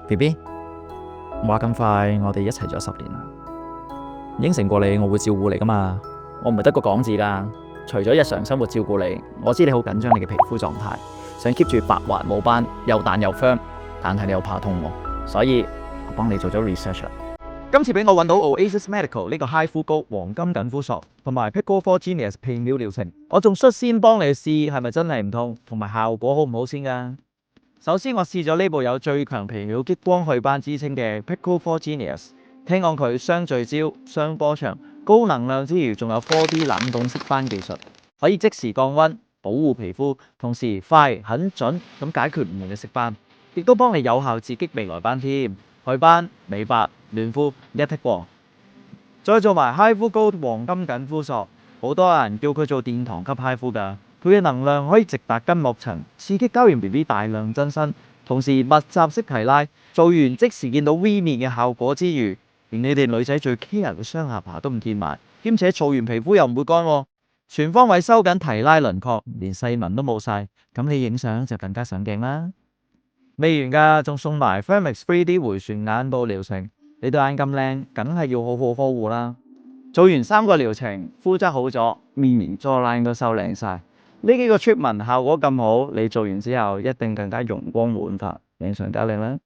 BB，話咁快我哋一齊咗10年啦，應承過你我會照顧你噶嘛，我唔係得個講字噶。除咗日常生活照顧你，我知你好緊張你嘅皮膚狀態，想 keep 住白滑冇斑，又彈又 firm， 但係你又怕痛喎，所以我幫你做咗 research 啦。今次俾我揾到 Oasis Medical 呢個 HIFU Gold 黃金緊膚索同埋 Picofor Genius 皮秒療程，我仲率先幫你試係咪真係唔痛，同埋效果好唔好先㗎。首先我試咗呢部有最強皮秒激光去斑之稱嘅 Picofor Genius， 聽講佢雙聚焦、雙波長、高能量之餘，仲有 4D 冷凍色斑技術，可以即時降溫、保護皮膚，同時快、狠、準咁解決唔同嘅色斑，亦都幫你有效刺激未來斑添，去斑、美白、嫩膚一剔過。再做埋 HIFU Gold 黃金緊膚索，好多人叫佢做殿堂級 HIFU 㗎。佢嘅能量可以直達筋膜層，刺激膠原 BB 大量增生，同時密集式提拉，做完即時見到 V 面嘅效果之餘，連你哋女仔最 care 嘅雙下巴都唔見埋，兼且做完皮膚又唔會乾喎，全方位收緊提拉輪廓，連細紋都冇晒，咁你影相就更加上鏡啦。未完㗎，仲送埋 Firmix 3D 回旋眼部療程，你對眼咁靚，梗係要好好呵護啦。做完3個療程，膚質好咗，面連 jawline 都收靚晒。呢幾個 treatment 效果咁好，你做完之後一定更加容光煥發，靚上加靚啦。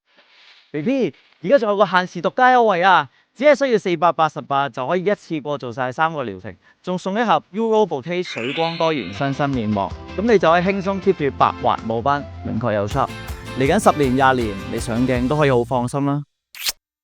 BB， 而家仲有個限時獨家優惠啊！只係需要488就可以一次過做晒3個療程，仲送一盒 Urobouquet 水光多元新生面膜，咁你就可以輕鬆 keep 住白滑冇斑，輪廓又 sharp。嚟緊10年20年，你上鏡都可以好放心啦。